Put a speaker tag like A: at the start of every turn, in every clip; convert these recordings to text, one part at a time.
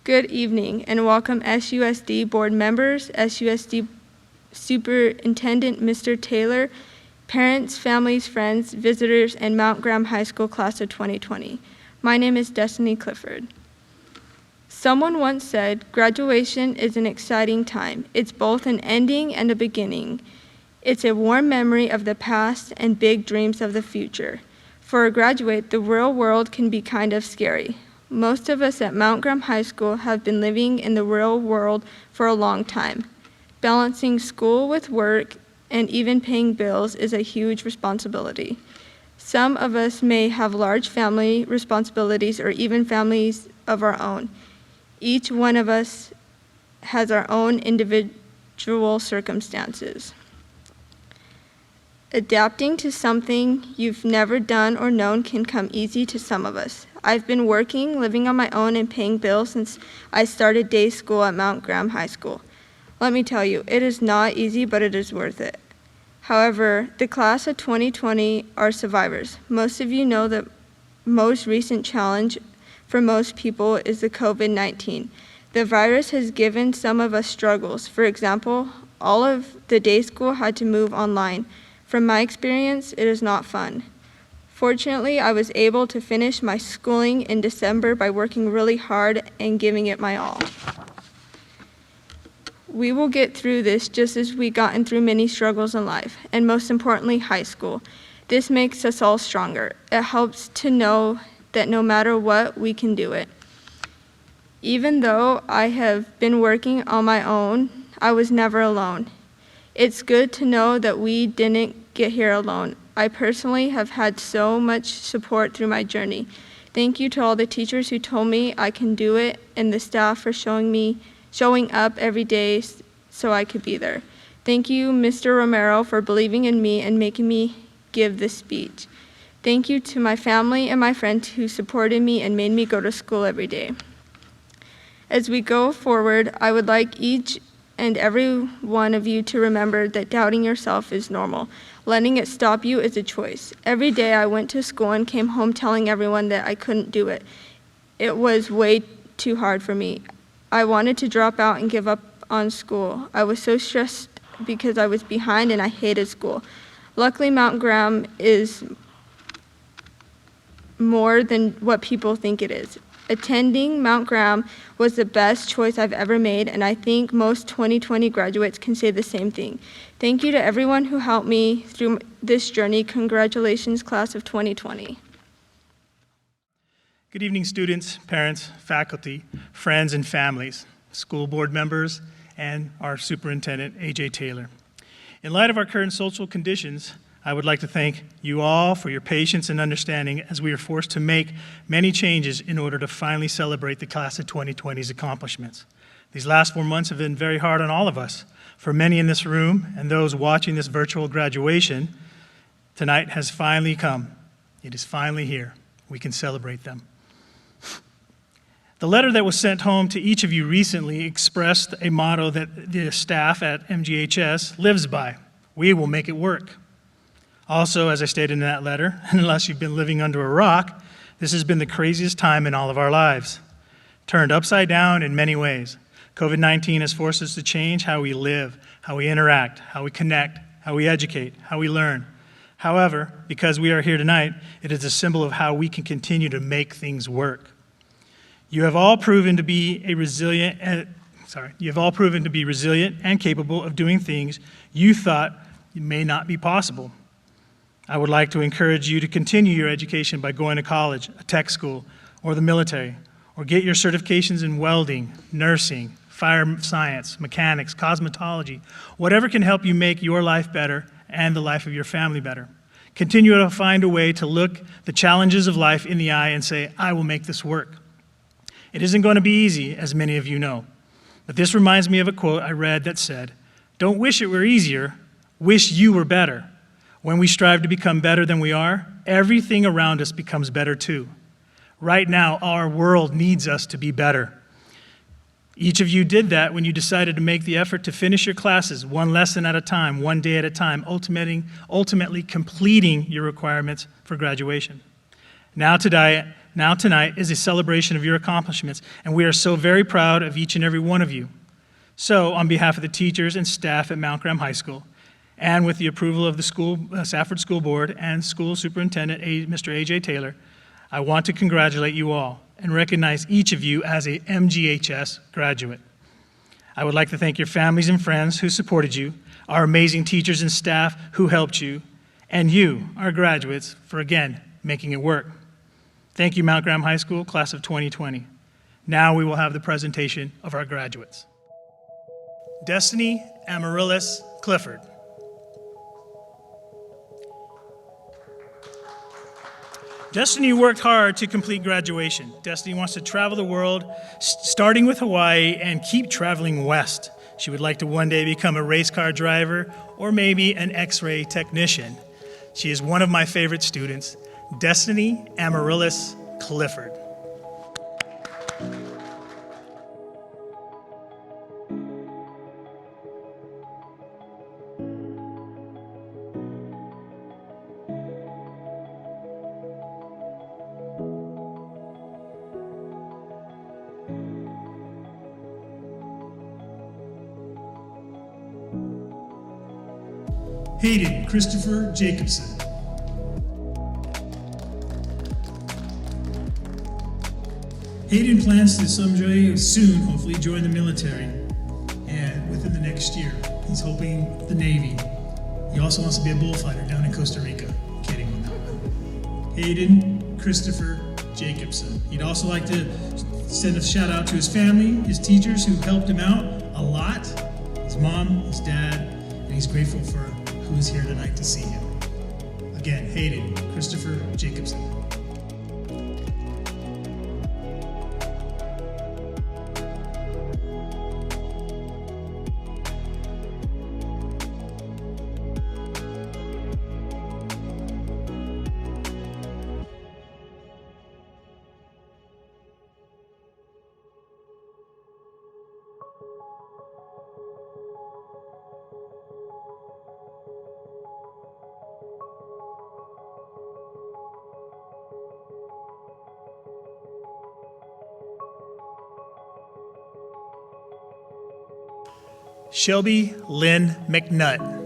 A: Good evening and welcome SUSD board members, SUSD Superintendent Mr. Taylor, parents, families, friends, visitors, and Mount Graham High School class of 2020. My name is Destiny Clifford. Someone once said, graduation is an exciting time. It's both an ending and a beginning. It's a warm memory of the past and big dreams of the future. For a graduate, the real world can be kind of scary. Most of us at Mount Graham High School have been living in the real world for a long time. Balancing school with work and even paying bills is a huge responsibility. Some of us may have large family responsibilities or even families of our own. Each one of us has our own individual circumstances. Adapting to something you've never done or known can come easy to some of us. I've been working, living on my own, and paying bills since I started day school at Mount Graham High School. Let me tell you, it is not easy, but it is worth it. However, the class of 2020 are survivors. Most of you know that most recent challenge for most people is the COVID-19. The virus has given some of us struggles. For example, all of the day school had to move online. From my experience, it is not fun. Fortunately, I was able to finish my schooling in December by working really hard and giving it my all. We will get through this just as we've gotten through many struggles in life, and most importantly, high school. This makes us all stronger. It helps to know that no matter what, we can do it. Even though I have been working on my own, I was never alone. It's good to know that we didn't get here alone. I personally have had so much support through my journey. Thank you to all the teachers who told me I can do it, and the staff for showing up every day so I could be there. Thank you, Mr. Romero, for believing in me and making me give this speech. Thank you to my family and my friends who supported me and made me go to school every day. As we go forward, I would like each and every one of you to remember that doubting yourself is normal. Letting it stop you is a choice. Every day I went to school and came home telling everyone that I couldn't do it. It was way too hard for me. I wanted to drop out and give up on school. I was so stressed because I was behind and I hated school. Luckily, Mount Graham is more than what people think it is. Attending Mount Graham was the best choice I've ever made, and I think most 2020 graduates can say the same thing. Thank you to everyone who helped me through this journey. Congratulations, class of 2020.
B: Good evening, students, parents, faculty, friends, and families, school board members, and our superintendent, A.J. Taylor. In light of our current social conditions, I would like to thank you all for your patience and understanding as we are forced to make many changes in order to finally celebrate the class of 2020's accomplishments. These last 4 months have been very hard on all of us. For many in this room and those watching this virtual graduation, tonight has finally come. It is finally here. We can celebrate them. The letter that was sent home to each of you recently expressed a motto that the staff at MGHS lives by: we will make it work. Also, as I stated in that letter, unless you've been living under a rock, this has been the craziest time in all of our lives. Turned upside down in many ways. COVID-19 has forced us to change how we live, how we interact, how we connect, how we educate, how we learn. However, because we are here tonight, it is a symbol of how we can continue to make things work. You have all proven to be resilient and capable of doing things you thought may not be possible. I would like to encourage you to continue your education by going to college, a tech school, or the military, or get your certifications in welding, nursing, fire science, mechanics, cosmetology, whatever can help you make your life better and the life of your family better. Continue to find a way to look the challenges of life in the eye and say, I will make this work. It isn't going to be easy, as many of you know, but this reminds me of a quote I read that said, don't wish it were easier, wish you were better. When we strive to become better than we are, everything around us becomes better too. Right now, our world needs us to be better. Each of you did that when you decided to make the effort to finish your classes one lesson at a time, one day at a time, ultimately completing your requirements for graduation. Now today, now tonight, is a celebration of your accomplishments, and we are so very proud of each and every one of you. So, on behalf of the teachers and staff at Mount Graham High School, and with the approval of the Safford School Board and School Superintendent Mr. A.J. Taylor, I want to congratulate you all and recognize each of you as a MGHS graduate. I would like to thank your families and friends who supported you, our amazing teachers and staff who helped you, and you, our graduates, for again, making it work. Thank you, Mount Graham High School, class of 2020. Now we will have the presentation of our graduates. Destiny Amaryllis Clifford. Destiny worked hard to complete graduation. Destiny wants to travel the world, starting with Hawaii, and keep traveling west. She would like to one day become a race car driver or maybe an X-ray technician. She is one of my favorite students, Destiny Amaryllis Clifford. Hayden Christopher Jacobson. Hayden plans to someday soon, hopefully, join the military, and within the next year. He's hoping the Navy. He also wants to be a bullfighter down in Costa Rica. Kidding on that one. Hayden Christopher Jacobson. He'd also like to send a shout out to his family, his teachers who helped him out a lot, his mom, his dad, and he's grateful for who is here tonight to see him. Again, Hayden Christopher Jacobson. Shelby Lynn McNutt.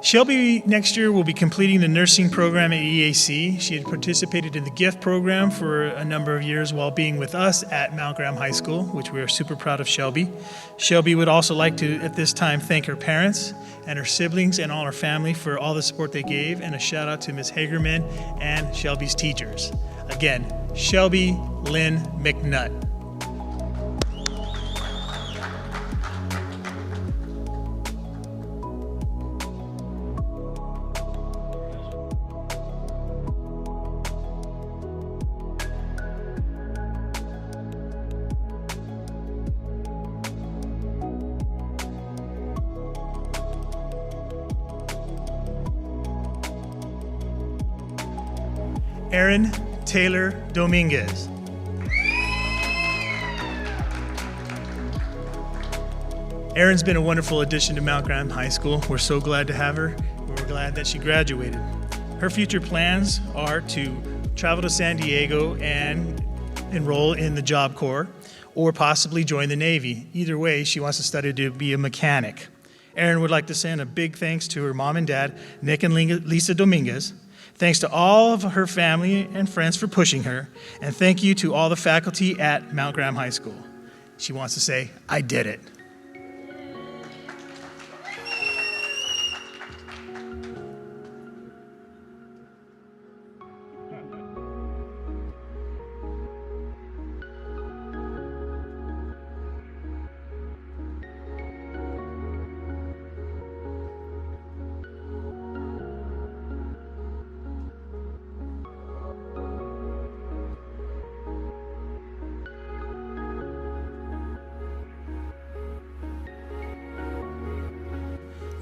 B: Shelby next year will be completing the nursing program at EAC. She had participated in the GIFT program for a number of years while being with us at Mount Graham High School, which we are super proud of Shelby. Shelby would also like to, at this time, thank her parents and her siblings and all her family for all the support they gave, and a shout out to Ms. Hagerman and Shelby's teachers. Again, Shelby Lynn McNutt. Aaron Taylor Dominguez. Erin's been a wonderful addition to Mount Graham High School. We're so glad to have her. We're glad that she graduated. Her future plans are to travel to San Diego and enroll in the Job Corps, or possibly join the Navy. Either way, she wants to study to be a mechanic. Erin would like to send a big thanks to her mom and dad, Nick and Lisa Dominguez. Thanks to all of her family and friends for pushing her, and thank you to all the faculty at Mount Graham High School. She wants to say, I did it.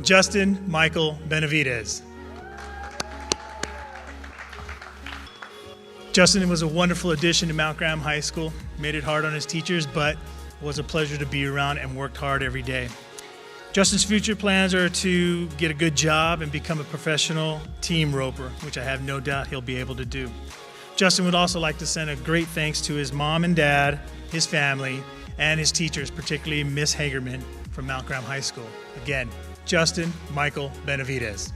B: Justin Michael Benavidez. Justin was a wonderful addition to Mount Graham High School, made it hard on his teachers, but was a pleasure to be around and worked hard every day. Justin's future plans are to get a good job and become a professional team roper, which I have no doubt he'll be able to do. Justin would also like to send a great thanks to his mom and dad, his family, and his teachers, particularly Miss Hagerman from Mount Graham High School. Again, Justin Michael Benavides.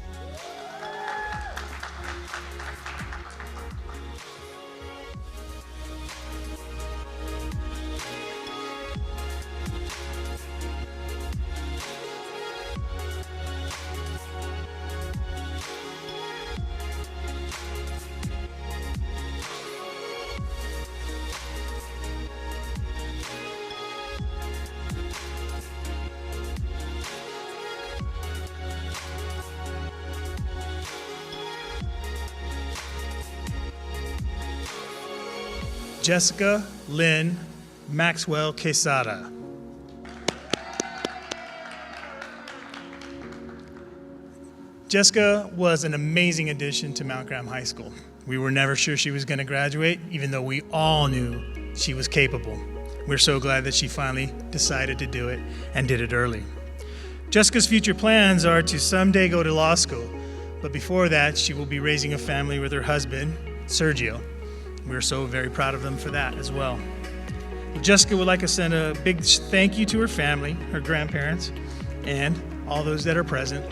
B: Jessica Lynn Maxwell Quesada. Jessica was an amazing addition to Mount Graham High School. We were never sure she was going to graduate, even though we all knew she was capable. We're so glad that she finally decided to do it and did it early. Jessica's future plans are to someday go to law school, but before that, she will be raising a family with her husband, Sergio. We're so very proud of them for that as well. Jessica would like to send a big thank you to her family, her grandparents, and all those that are present.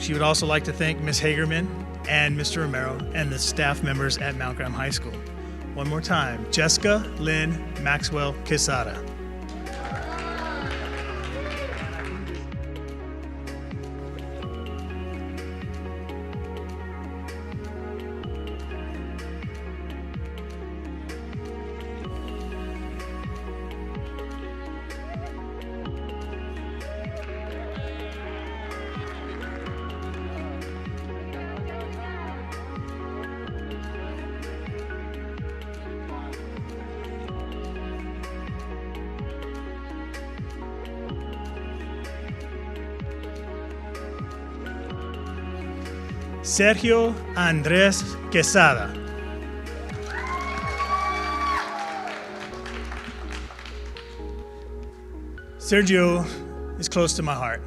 B: She would also like to thank Ms. Hagerman and Mr. Romero and the staff members at Mount Graham High School. One more time, Jessica Lynn Maxwell Quesada. Sergio Andrés Quesada. Sergio is close to my heart.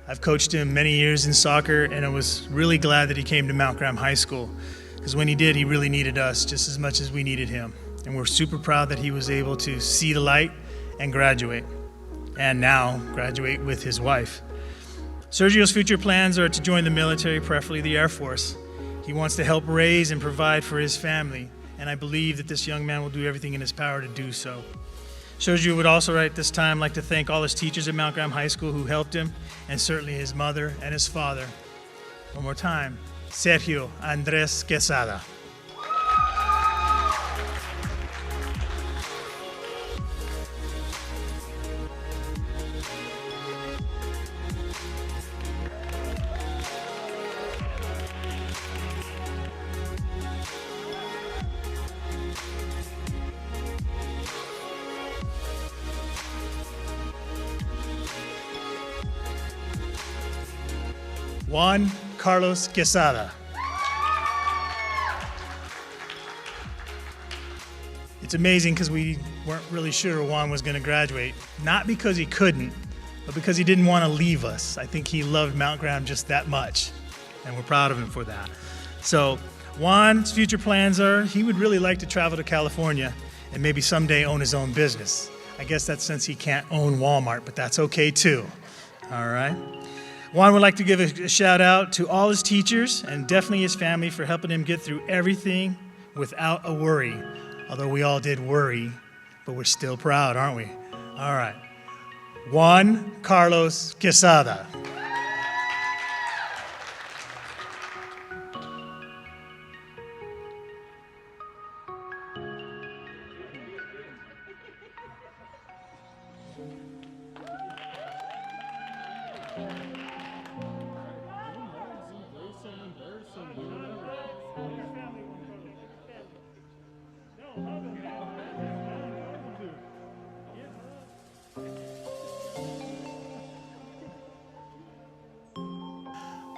B: I've coached him many years in soccer, and I was really glad that he came to Mount Graham High School, because when he did, he really needed us just as much as we needed him. And we're super proud that he was able to see the light and graduate, and now graduate with his wife. Sergio's future plans are to join the military, preferably the Air Force. He wants to help raise and provide for his family, and I believe that this young man will do everything in his power to do so. Sergio would also at this time like to thank all his teachers at Mount Graham High School who helped him, and certainly his mother and his father. One more time, Sergio Andrés Quesada. Juan Carlos Quesada. It's amazing because we weren't really sure Juan was going to graduate, not because he couldn't, but because he didn't want to leave us. I think he loved Mount Graham just that much, and we're proud of him for that. So Juan's future plans are he would really like to travel to California and maybe someday own his own business. I guess that's since he can't own Walmart, but that's okay too. All right. Juan would like to give a shout out to all his teachers and definitely his family for helping him get through everything without a worry. Although we all did worry, but we're still proud, aren't we? All right. Juan Carlos Quesada.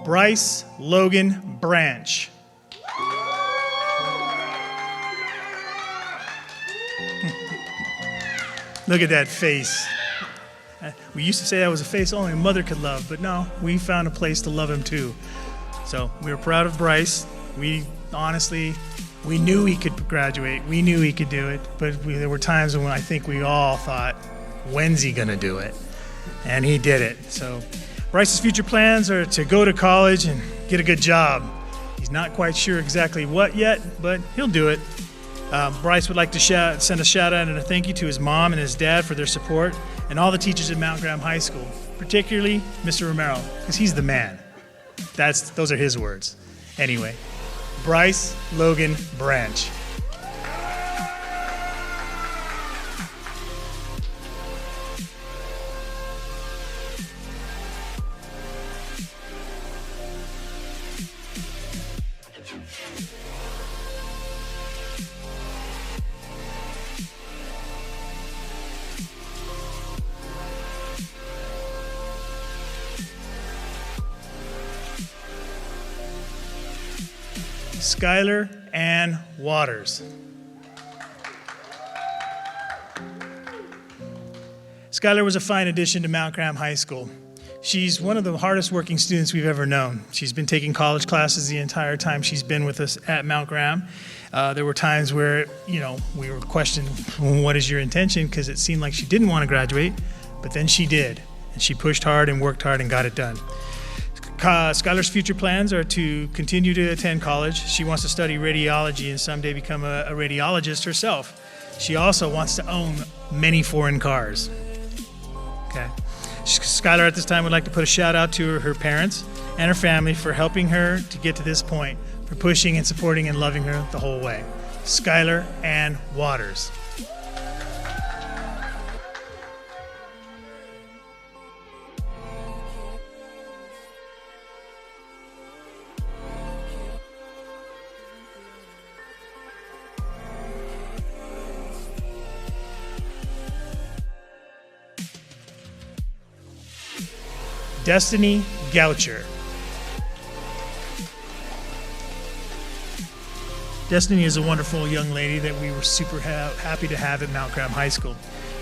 B: Bryce Logan Branch. Look at that face. We used to say that was a face only a mother could love, but no, we found a place to love him too. So we were proud of Bryce. We knew he could graduate. We knew he could do it, but there were times when I think we all thought, when's he gonna do it? And he did it. So Bryce's future plans are to go to college and get a good job. He's not quite sure exactly what yet, but he'll do it. Bryce would like to send a shout out and a thank you to his mom and his dad for their support, and all the teachers at Mount Graham High School, particularly Mr. Romero, because he's the man. Those are his words. Anyway, Bryce Logan Branch. Skylar Ann Waters. Skylar was a fine addition to Mount Graham High School. She's one of the hardest working students we've ever known. She's been taking college classes the entire time she's been with us at Mount Graham. There were times where, we were questioning, what is your intention? Because it seemed like she didn't want to graduate, but then she did. And she pushed hard and worked hard and got it done. Skylar's future plans are to continue to attend college. She wants to study radiology and someday become a radiologist herself. She also wants to own many foreign cars. Okay. Skylar at this time would like to put a shout out to her parents and her family for helping her to get to this point, for pushing and supporting and loving her the whole way. Skylar Ann Waters. Destiny Goucher. Destiny is a wonderful young lady that we were super happy to have at Mount Graham High School.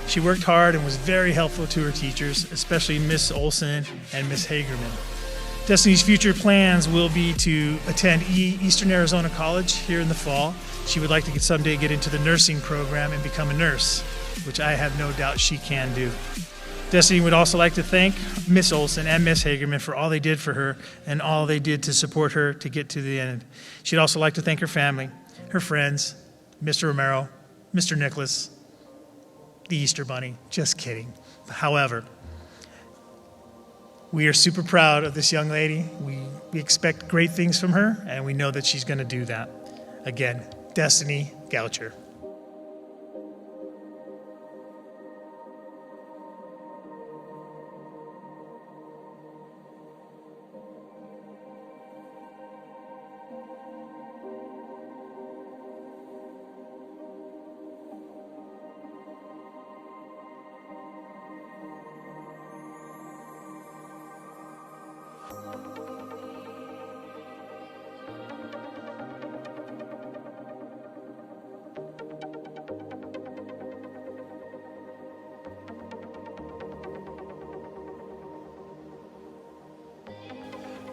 B: She worked hard and was very helpful to her teachers, especially Miss Olson and Miss Hagerman. Destiny's future plans will be to attend Eastern Arizona College here in the fall. She would like to someday get into the nursing program and become a nurse, which I have no doubt she can do. Destiny would also like to thank Miss Olson and Miss Hagerman for all they did for her and all they did to support her to get to the end. She'd also like to thank her family, her friends, Mr. Romero, Mr. Nicholas, the Easter Bunny. Just kidding. However, we are super proud of this young lady. We expect great things from her, and we know that she's going to do that. Again, Destiny Goucher.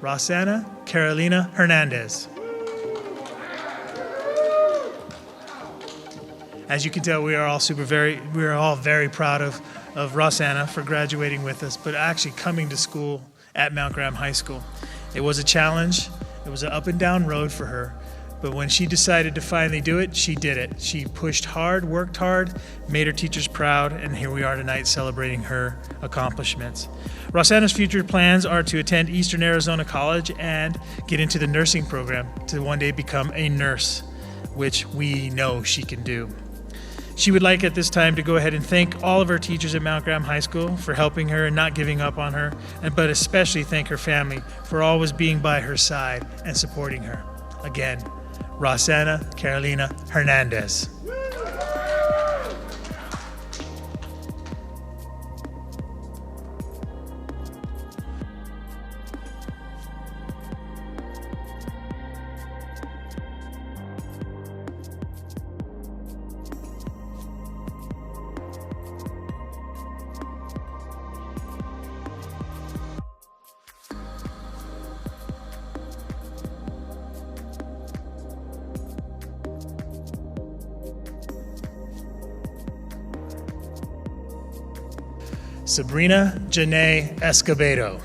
B: Rosanna Carolina Hernandez. As you can tell, we are all very proud of Rosanna for graduating with us, but actually coming to school at Mount Graham High School. It was a challenge. It was an up and down road for her. But when she decided to finally do it, she did it. She pushed hard, worked hard, made her teachers proud, and here we are tonight celebrating her accomplishments. Rosanna's future plans are to attend Eastern Arizona College and get into the nursing program to one day become a nurse, which we know she can do. She would like at this time to go ahead and thank all of her teachers at Mount Graham High School for helping her and not giving up on her, but especially thank her family for always being by her side and supporting her. Again, Rosanna Carolina Hernandez. Sabrina Janae Escobedo.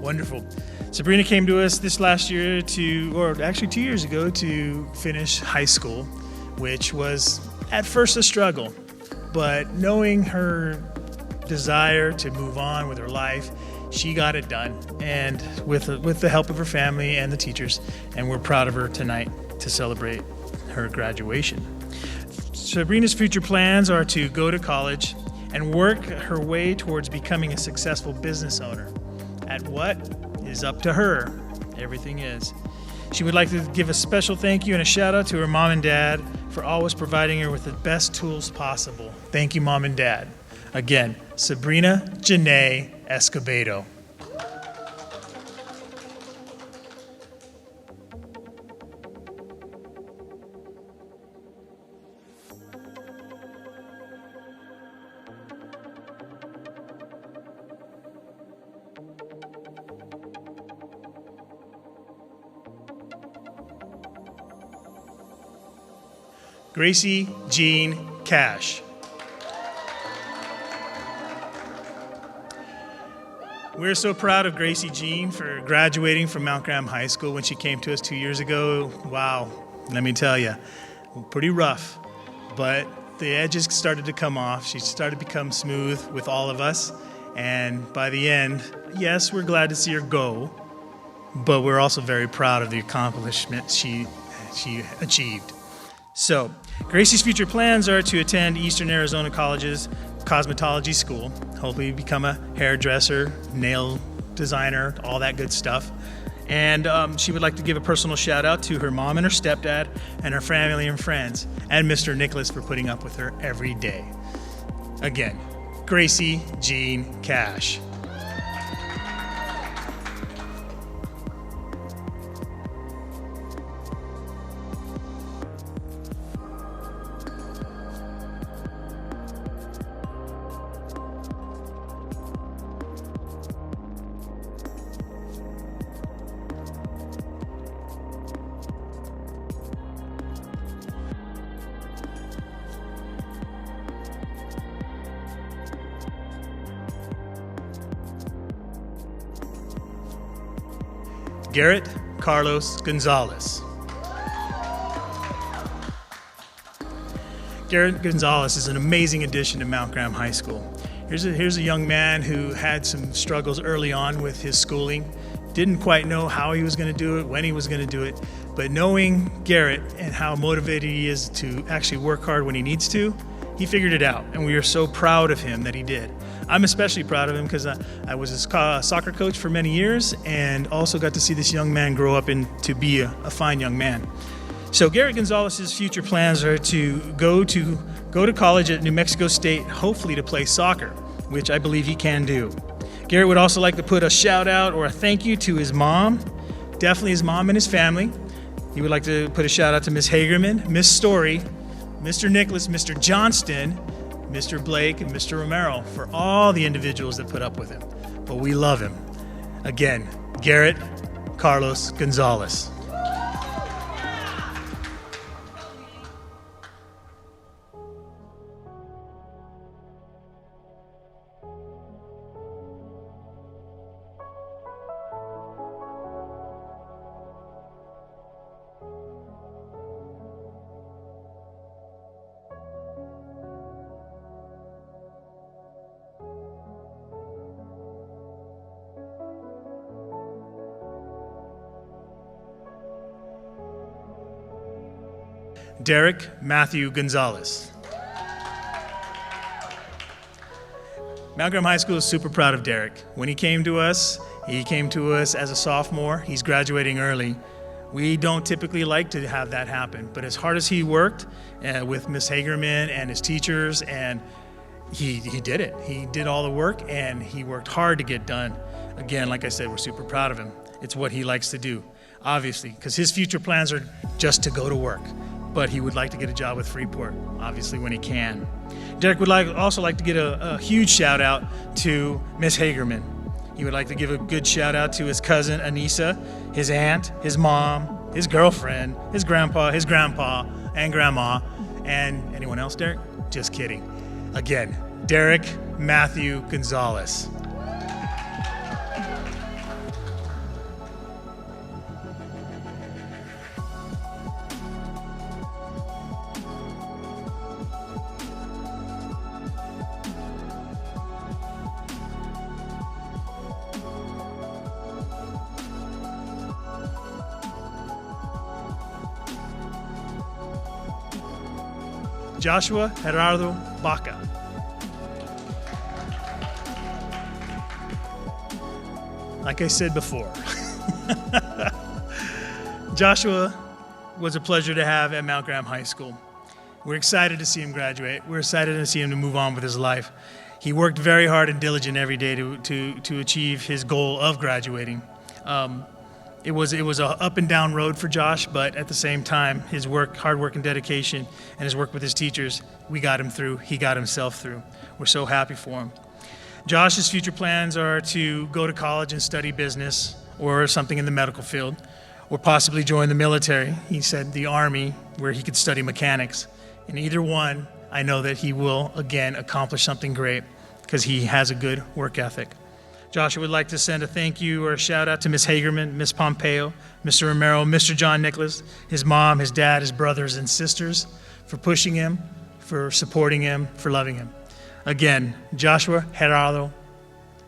B: Wonderful. Sabrina came to us this last year or actually 2 years ago, to finish high school, which was at first a struggle. But knowing her desire to move on with her life, she got it done, and with the help of her family and the teachers, and we're proud of her tonight to celebrate her graduation. Sabrina's future plans are to go to college and work her way towards becoming a successful business owner. At what is up to her. Everything is. She would like to give a special thank you and a shout out to her mom and dad for always providing her with the best tools possible. Thank you, Mom and Dad. Again, Sabrina Janae Escobedo. Gracie Jean Cash. We're so proud of Gracie Jean for graduating from Mount Graham High School when she came to us 2 years ago. Wow, let me tell you, pretty rough, but the edges started to come off. She started to become smooth with all of us, and by the end, yes, we're glad to see her go, but we're also very proud of the accomplishment she achieved. So, Gracie's future plans are to attend Eastern Arizona College's cosmetology school, hopefully become a hairdresser, nail designer, all that good stuff. And she would like to give a personal shout out to her mom and her stepdad and her family and friends, and Mr. Nicholas for putting up with her every day. Again, Gracie Jean Cash. Garrett Carlos Gonzalez. Garrett Gonzalez is an amazing addition to Mount Graham High School. Here's a young man who had some struggles early on with his schooling, didn't quite know how he was going to do it, when he was going to do it, but knowing Garrett and how motivated he is to actually work hard when he needs to, he figured it out, and we are so proud of him that he did. I'm especially proud of him because I was his soccer coach for many years, and also got to see this young man grow up to be a fine young man. So Garrett Gonzalez's future plans are to go to college at New Mexico State, hopefully to play soccer, which I believe he can do. Garrett would also like to put a shout out or a thank you to his mom, definitely his mom and his family. He would like to put a shout out to Miss Hagerman, Miss Story, Mr. Nicholas, Mr. Johnston, Mr. Blake, and Mr. Romero for all the individuals that put up with him. But we love him. Again, Garrett Carlos Gonzalez. Derek Matthew Gonzalez. Mount Graham High School is super proud of Derek. When he came to us as a sophomore. He's graduating early. We don't typically like to have that happen, but as hard as he worked with Miss Hagerman and his teachers, and he did it. He did all the work, and he worked hard to get done. Again, like I said, we're super proud of him. It's what he likes to do, obviously, because his future plans are just to go to work. But he would like to get a job with Freeport, obviously, when he can. Derek would also like to get a huge shout out to Miss Hagerman. He would like to give a good shout out to his cousin Anissa, his aunt, his mom, his girlfriend, his grandpa, and grandma. And anyone else, Derek? Just kidding. Again, Derek Matthew Gonzalez. Joshua Gerardo Baca. Like I said before, Joshua was a pleasure to have at Mount Graham High School. We're excited to see him graduate. We're excited to see him to move on with his life. He worked very hard and diligent every day to achieve his goal of graduating. It was a up and down road for Josh, but at the same time, his work, hard work and dedication, and his work with his teachers, we got him through. He got himself through. We're so happy for him. Josh's future plans are to go to college and study business or something in the medical field, or possibly join the military. He said the Army, where he could study mechanics. And either one, I know that he will, again, accomplish something great because he has a good work ethic. Joshua would like to send a thank you or a shout out to Ms. Hagerman, Ms. Pompeo, Mr. Romero, Mr. John Nicholas, his mom, his dad, his brothers and sisters for pushing him, for supporting him, for loving him. Again, Joshua Gerardo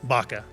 B: Baca.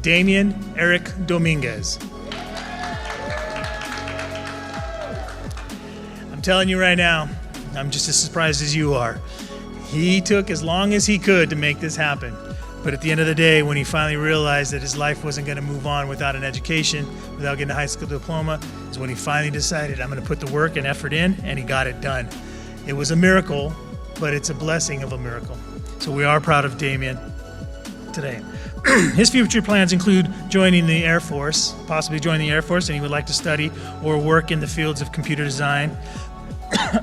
B: Damian Eric Dominguez. I'm telling you right now, I'm just as surprised as you are. He took as long as he could to make this happen. But at the end of the day, when he finally realized that his life wasn't going to move on without an education, without getting a high school diploma, is when he finally decided, I'm going to put the work and effort in, and he got it done. It was a miracle, but it's a blessing of a miracle. So we are proud of Damian today. His future plans include joining the Air Force, possibly joining the Air Force, and he would like to study or work in the fields of computer design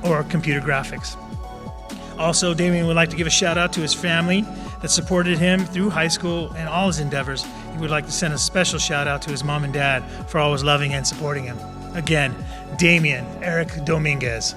B: or computer graphics. Also, Damian would like to give a shout out to his family that supported him through high school and all his endeavors. He would like to send a special shout out to his mom and dad for always loving and supporting him. Again, Damian Eric Dominguez.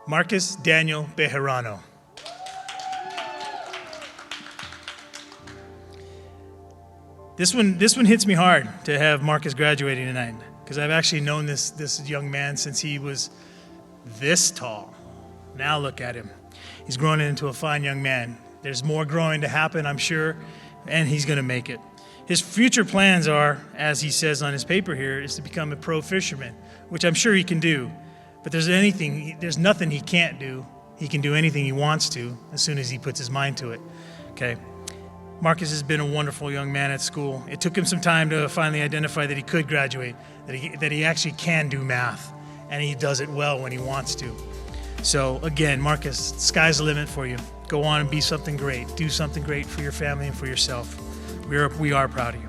B: Marcus Daniel Bejarano. This one hits me hard to have Marcus graduating tonight, because I've actually known this young man since he was this tall. Now look at him. He's grown into a fine young man. There's more growing to happen, I'm sure, and he's going to make it. His future plans are, as he says on his paper here, is to become a pro fisherman, which I'm sure he can do. But there's nothing he can't do. He can do anything he wants to as soon as he puts his mind to it. Okay. Marcus has been a wonderful young man at school. It took him some time to finally identify that he could graduate, that he actually can do math, and he does it well when he wants to. So again, Marcus, sky's the limit for you. Go on and be something great. Do something great for your family and for yourself. We are proud of you.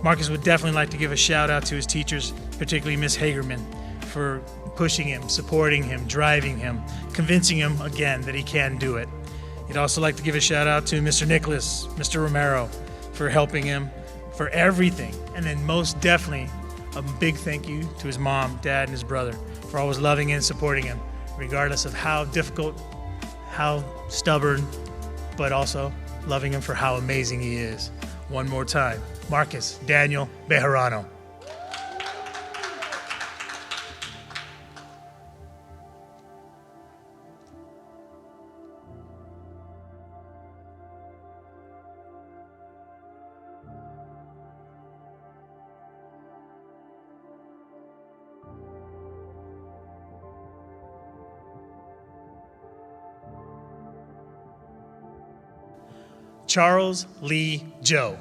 B: Marcus would definitely like to give a shout out to his teachers, particularly Miss Hagerman, for pushing him, supporting him, driving him, convincing him again that he can do it. He'd also like to give a shout out to Mr. Nicholas, Mr. Romero, for helping him, for everything. And then most definitely, a big thank you to his mom, dad, and his brother for always loving and supporting him regardless of how difficult, how stubborn, but also loving him for how amazing he is. One more time, Marcus Daniel Bejarano. Charles Lee Joe.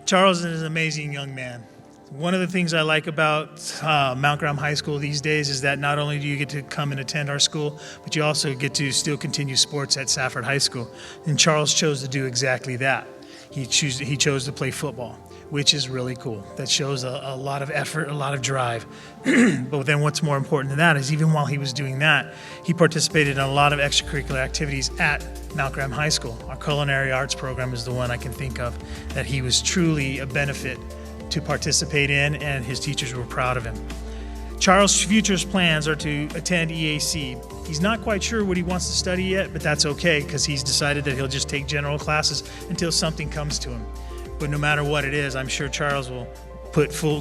B: Charles is an amazing young man. One of the things I like about Mount Graham High School these days is that not only do you get to come and attend our school, but you also get to still continue sports at Safford High School. And Charles chose to do exactly that. He chose to play football, which is really cool. That shows a lot of effort, a lot of drive. But then what's more important than that is even while he was doing that, he participated in a lot of extracurricular activities at Mount Graham High School. Our culinary arts program is the one I can think of that he was truly a benefit to participate in, and his teachers were proud of him. Charles' future plans are to attend EAC. He's not quite sure what he wants to study yet, but that's okay because he's decided that he'll just take general classes until something comes to him. But no matter what it is, I'm sure Charles will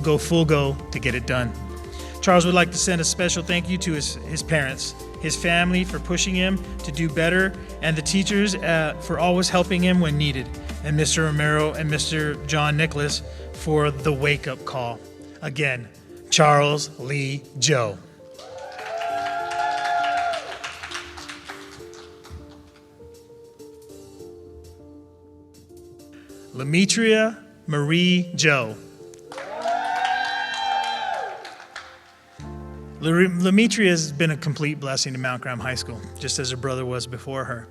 B: go full go to get it done. Charles would like to send a special thank you to his parents, his family for pushing him to do better, and the teachers for always helping him when needed, and Mr. Romero and Mr. John Nicholas for the wake-up call. Again, Charles Lee Joe. Lemetria Marie Joe. Lemetria has been a complete blessing to Mount Graham High School, just as her brother was before her.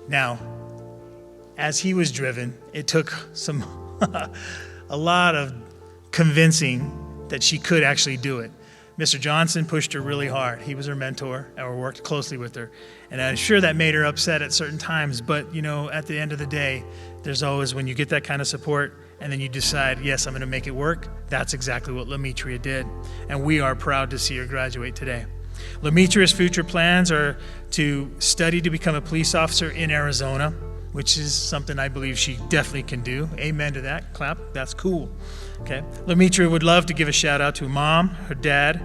B: Now, as he was driven, it took a lot of convincing that she could actually do it. Mr. Johnson pushed her really hard. He was her mentor and worked closely with her. And I'm sure that made her upset at certain times, but at the end of the day, there's always, when you get that kind of support and then you decide, yes, I'm going to make it work, that's exactly what Lemetria did. And we are proud to see her graduate today. Lemetria's future plans are to study to become a police officer in Arizona, which is something I believe she definitely can do. Amen to that. Clap. That's cool. Okay. Lemetria would love to give a shout out to Mom, her dad,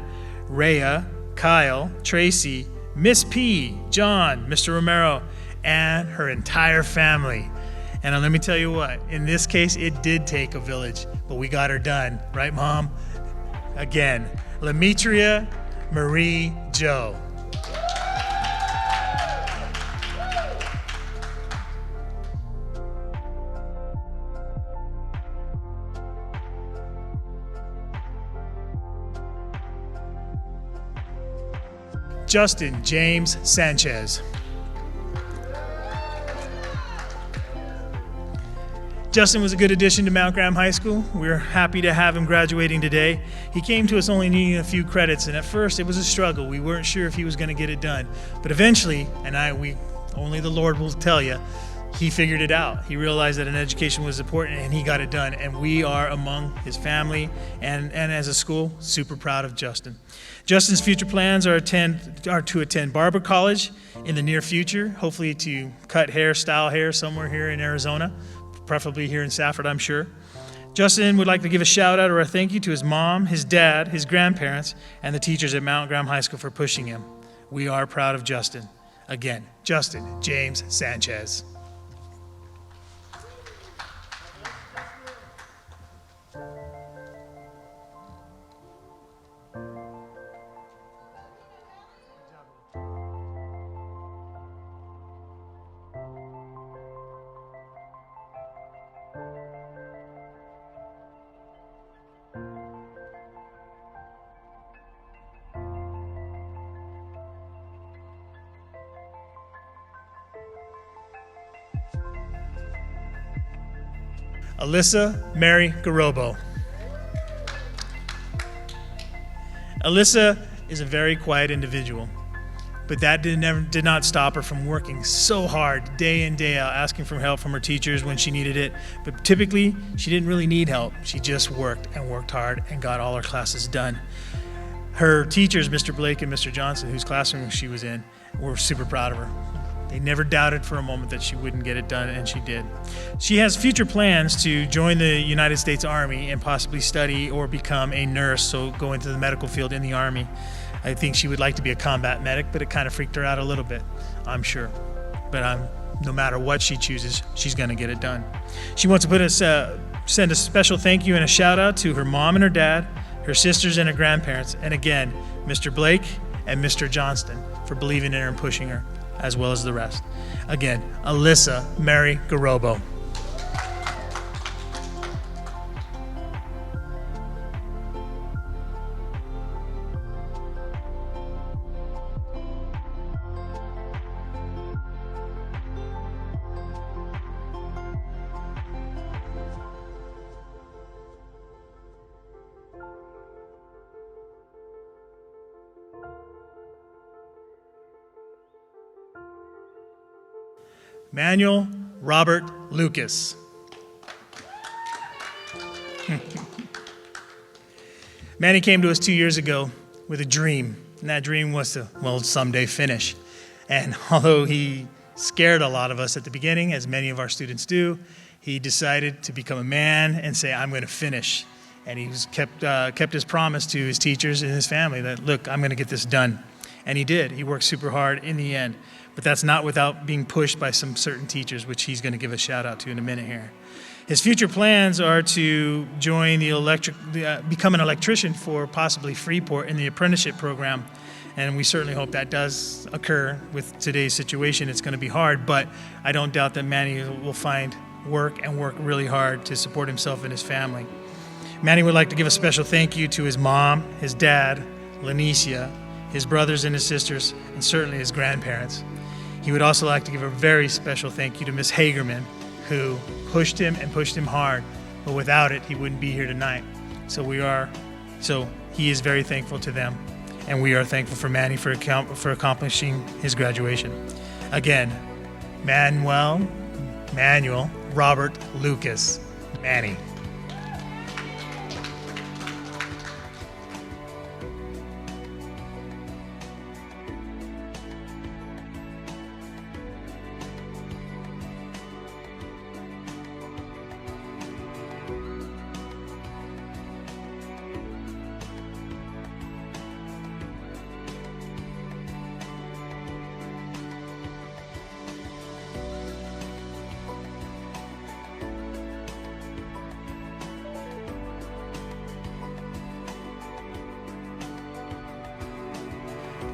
B: Rhea, Kyle, Tracy, Miss P, John, Mr. Romero, and her entire family. And let me tell you what, in this case, it did take a village, but we got her done. Right, Mom? Again, Lemetria Marie Joe. Justin James Sanchez. Justin was a good addition to Mount Graham High School. We're happy to have him graduating today. He came to us only needing a few credits, and at first it was a struggle. We weren't sure if he was going to get it done. But eventually, only the Lord will tell you, he figured it out. He realized that an education was important, and he got it done. And we are, among his family and as a school, super proud of Justin. Justin's future plans are to attend barber college in the near future, hopefully to cut hair, style hair somewhere here in Arizona, preferably here in Safford, I'm sure. Justin would like to give a shout out or a thank you to his mom, his dad, his grandparents, and the teachers at Mount Graham High School for pushing him. We are proud of Justin. Again, Justin James Sanchez. Alyssa Mary Garobo. Alyssa is a very quiet individual. But that did not stop her from working so hard day in, day out, asking for help from her teachers when she needed it. But typically, she didn't really need help. She just worked and worked hard and got all her classes done. Her teachers, Mr. Blake and Mr. Johnson, whose classroom she was in, were super proud of her. They never doubted for a moment that she wouldn't get it done, and she did. She has future plans to join the United States Army and possibly study or become a nurse, so go into the medical field in the Army. I think she would like to be a combat medic, but it kind of freaked her out a little bit, I'm sure. But no matter what she chooses, she's going to get it done. She wants to send a special thank you and a shout out to her mom and her dad, her sisters and her grandparents, and again, Mr. Blake and Mr. Johnston for believing in her and pushing her, as well as the rest. Again, Alyssa Mary Garobo. Manuel Robert Lucas. Manny came to us 2 years ago with a dream, and that dream was to, someday finish. And although he scared a lot of us at the beginning, as many of our students do, he decided to become a man and say, I'm going to finish. And he kept his promise to his teachers and his family that, look, I'm going to get this done. And he did. He worked super hard in the end. But that's not without being pushed by some certain teachers, which he's going to give a shout out to in a minute here. His future plans are to join become an electrician for possibly Freeport in the apprenticeship program. And we certainly hope that does occur. With today's situation, it's going to be hard, but I don't doubt that Manny will find work and work really hard to support himself and his family. Manny would like to give a special thank you to his mom, his dad, Lanicia, his brothers and his sisters, and certainly his grandparents. He would also like to give a very special thank you to Miss Hagerman, who pushed him and pushed him hard, but without it, he wouldn't be here tonight. So he is very thankful to them, and we are thankful for Manny for accomplishing his graduation. Again, Manuel Robert Lucas, Manny.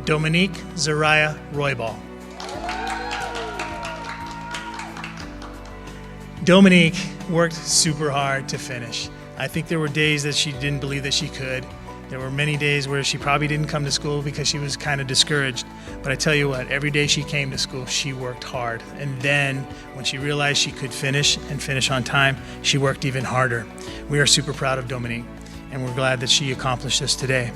B: Dominique Zariah Roybal. Dominique worked super hard to finish. I think there were days that she didn't believe that she could. There were many days where she probably didn't come to school because she was kind of discouraged. But I tell you what, every day she came to school, she worked hard. And then when she realized she could finish and finish on time, she worked even harder. We are super proud of Dominique, and we're glad that she accomplished this today.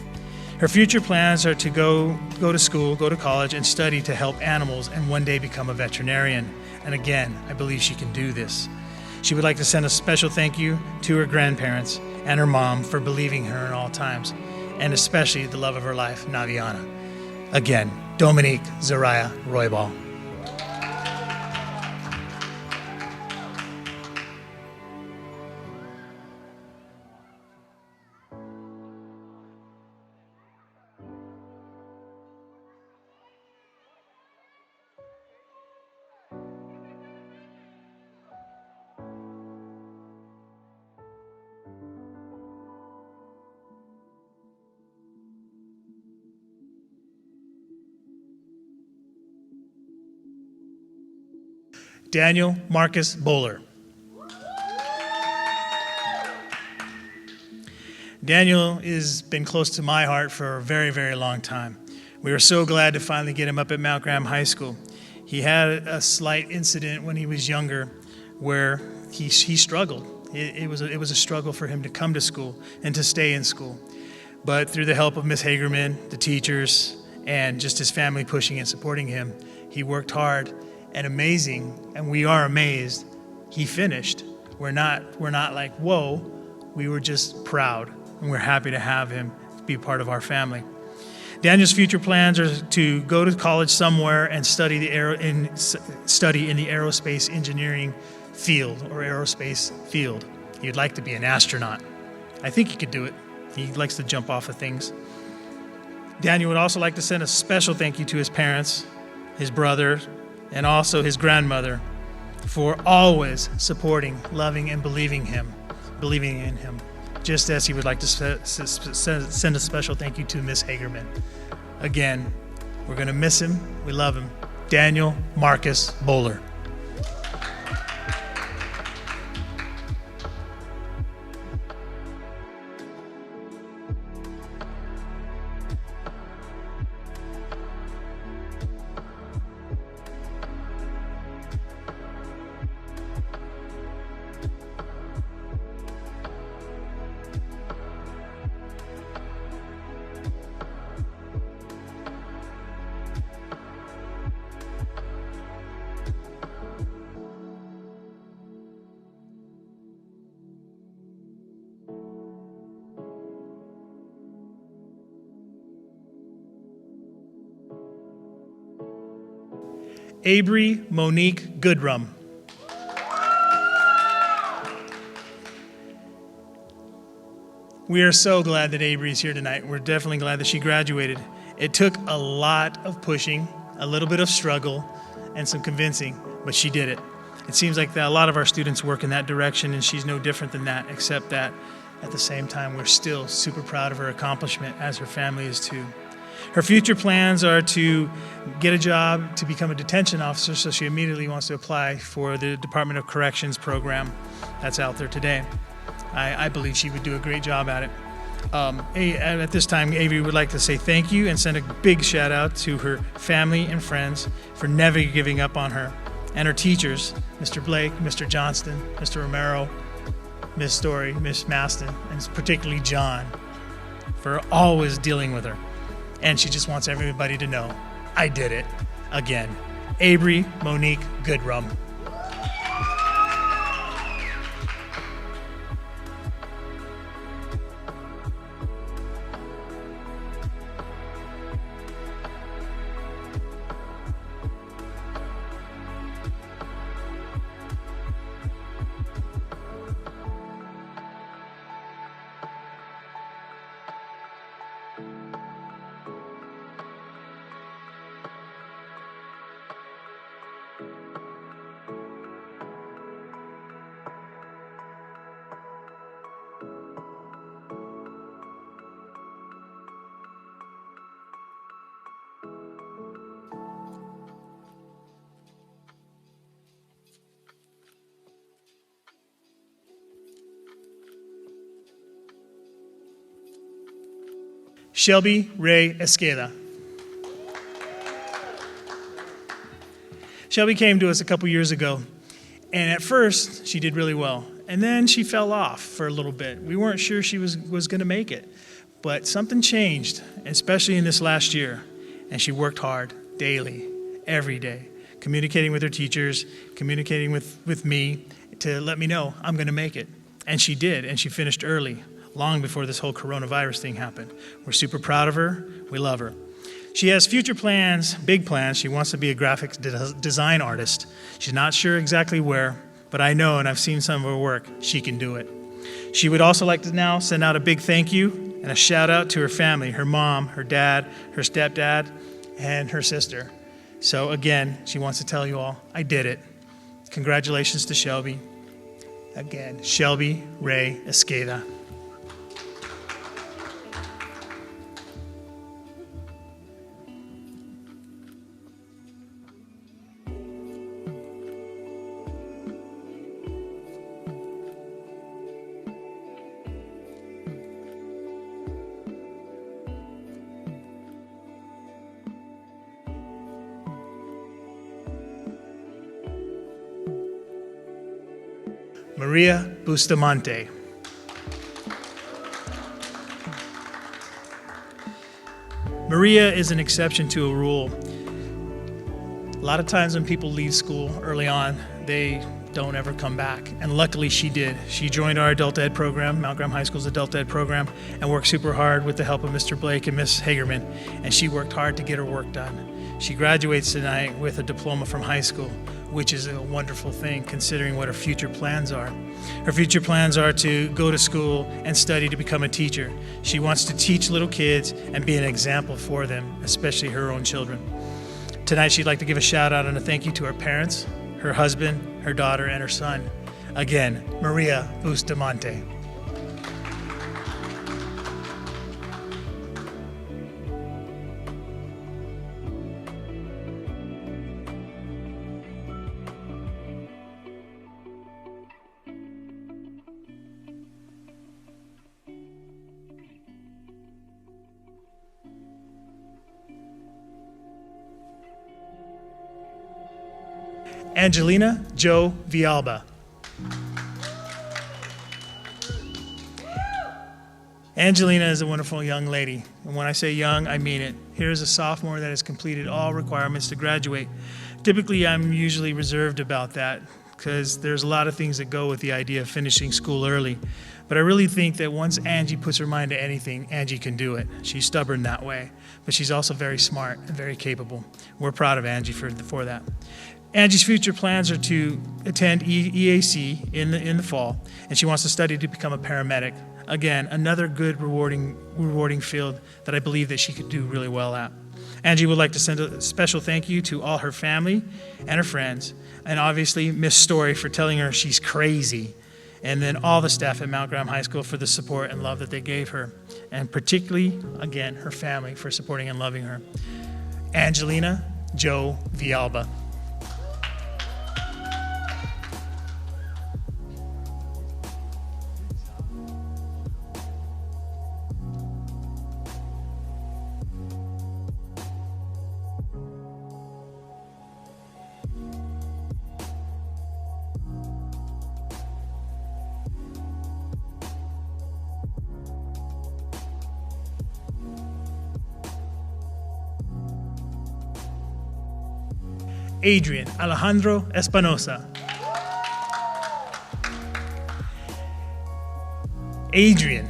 B: Her future plans are to go to school, go to college, and study to help animals and one day become a veterinarian. And again, I believe she can do this. She would like to send a special thank you to her grandparents and her mom for believing in her in all times, and especially the love of her life, Naviana. Again, Dominique Zariah Roybal. Daniel Marcus Bowler. Daniel has been close to my heart for a very, very long time. We were so glad to finally get him up at Mount Graham High School. He had a slight incident when he was younger where he struggled. It was a struggle for him to come to school and to stay in school. But through the help of Miss Hagerman, the teachers, and just his family pushing and supporting him. He worked hard and amazing, and we are amazed. He finished. We're not like, whoa. We were just proud, and we're happy to have him be part of our family. Daniel's future plans are to go to college somewhere and study in the aerospace engineering field or aerospace field. He'd like to be an astronaut. I think he could do it. He likes to jump off of things. Daniel would also like to send a special thank you to his parents, his brother, and also his grandmother for always supporting, loving, and believing in him, just as he would like to send a special thank you to Miss Hagerman. Again, we're going to miss him. We love him. Daniel Marcus Bowler. Avery Monique Goodrum. We are so glad that Avery is here tonight. We're definitely glad that she graduated. It took a lot of pushing, a little bit of struggle, and some convincing, but she did it. It seems like a lot of our students work in that direction, and she's no different than that, except that at the same time, we're still super proud of her accomplishment, as her family is too. Her future plans are to get a job to become a detention officer, so she immediately wants to apply for the Department of Corrections program that's out there today. I believe she would do a great job at it. At this time, Avery would like to say thank you and send a big shout out to her family and friends for never giving up on her, and her teachers, Mr. Blake, Mr. Johnston, Mr. Romero, Miss Story, Miss Maston, and particularly John, for always dealing with her. And she just wants everybody to know, I did it. Again, Avery Monique Goodrum. Shelby Ray Esqueda. Shelby came to us a couple years ago, and at first she did really well, and then she fell off for a little bit. We weren't sure she was going to make it, but something changed, especially in this last year, and she worked hard daily, every day, communicating with her teachers, communicating with me to let me know I'm going to make it. And she did, and she finished early, long before this whole coronavirus thing happened. We're super proud of her. We love her. She has future plans, big plans. She wants to be a graphic design artist. She's not sure exactly where, but I know, and I've seen some of her work, she can do it. She would also like to now send out a big thank you and a shout out to her family, her mom, her dad, her stepdad, and her sister. So again, she wants to tell you all, I did it. Congratulations to Shelby. Again, Shelby Ray Esqueda. Maria Bustamante. Maria is an exception to a rule. A lot of times when people leave school early on, they don't ever come back. And luckily she did. She joined our adult ed program, Mount Graham High School's adult ed program, and worked super hard with the help of Mr. Blake and Miss Hagerman. And she worked hard to get her work done. She graduates tonight with a diploma from high school, which is a wonderful thing considering what her future plans are. Her future plans are to go to school and study to become a teacher. She wants to teach little kids and be an example for them, especially her own children. Tonight, she'd like to give a shout out and a thank you to her parents, her husband, her daughter, and her son. Again, Maria Bustamante. Angelina Jo Villalba. Angelina is a wonderful young lady, and when I say young, I mean it. Here's a sophomore that has completed all requirements to graduate. Typically, I'm usually reserved about that because there's a lot of things that go with the idea of finishing school early. But I really think that once Angie puts her mind to anything, Angie can do it. She's stubborn that way, but she's also very smart and very capable. We're proud of Angie for that. Angie's future plans are to attend EAC in the fall, and she wants to study to become a paramedic. Again, another good, rewarding field that I believe that she could do really well at. Angie would like to send a special thank you to all her family and her friends, and obviously Miss Story for telling her she's crazy, and then all the staff at Mount Graham High School for the support and love that they gave her, and particularly, again, her family for supporting and loving her. Angelina Jo Villalba. Adrian Alejandro Espinosa. Adrian,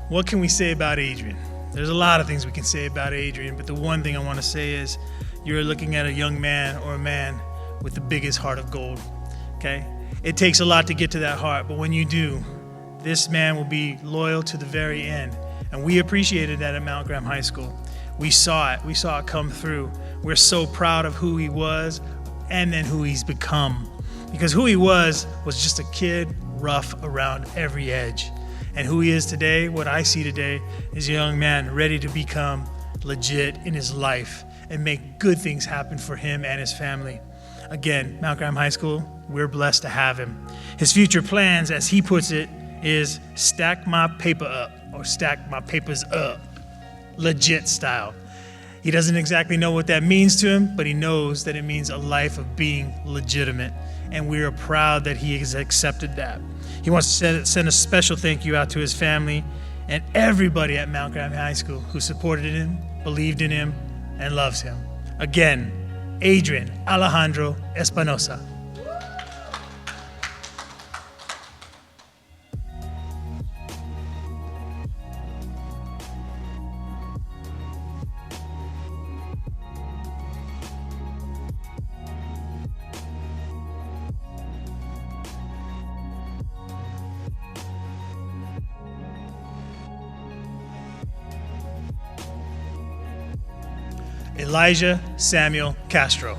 B: what can we say about Adrian? There's a lot of things we can say about Adrian, but the one thing I want to say is you're looking at a young man or a man with the biggest heart of gold, okay? It takes a lot to get to that heart, but when you do, this man will be loyal to the very end. And we appreciated that at Mount Graham High School. We saw it come through. We're so proud of who he was and then who he's become. Because who he was just a kid rough around every edge. And who he is today, what I see today, is a young man ready to become legit in his life and make good things happen for him and his family. Again, Mount Graham High School, we're blessed to have him. His future plans, as he puts it, is stack my paper up, or stack my papers up, legit style. He doesn't exactly know what that means to him, but he knows that it means a life of being legitimate, and we are proud that he has accepted that. He wants to send a special thank you out to his family and everybody at Mount Graham High School who supported him, believed in him, and loves him. Again, Adrian Alejandro Espinosa. Elijah Samuel Castro.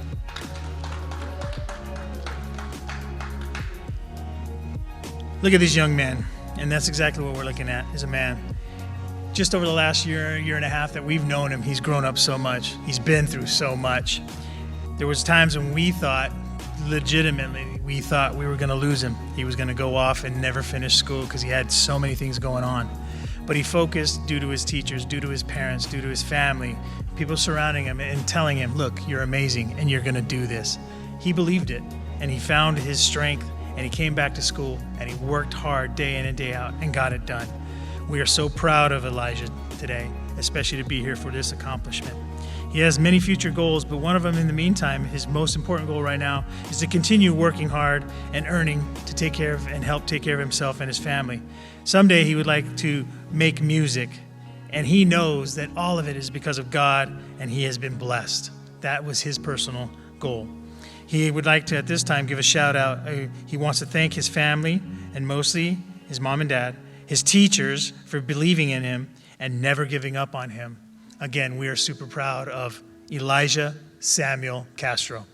B: Look at this young man, and that's exactly what we're looking at, is a man. Just over the last year and a half that we've known him, he's grown up so much. He's been through so much. There was times when we thought, legitimately, we thought we were gonna lose him. He was gonna go off and never finish school because he had so many things going on. But he focused due to his teachers, due to his parents, due to his family, people surrounding him and telling him, look, you're amazing and you're gonna do this. He believed it, and he found his strength, and he came back to school and he worked hard day in and day out and got it done. We are so proud of Elijah today, especially to be here for this accomplishment. He has many future goals, but one of them in the meantime, his most important goal right now, is to continue working hard and earning to take care of and help take care of himself and his family. Someday he would like to make music, and he knows that all of it is because of God, and he has been blessed. That was his personal goal. He would like to, at this time, give a shout out. He wants to thank his family, and mostly his mom and dad, his teachers for believing in him and never giving up on him. Again, we are super proud of Elijah Samuel Castro.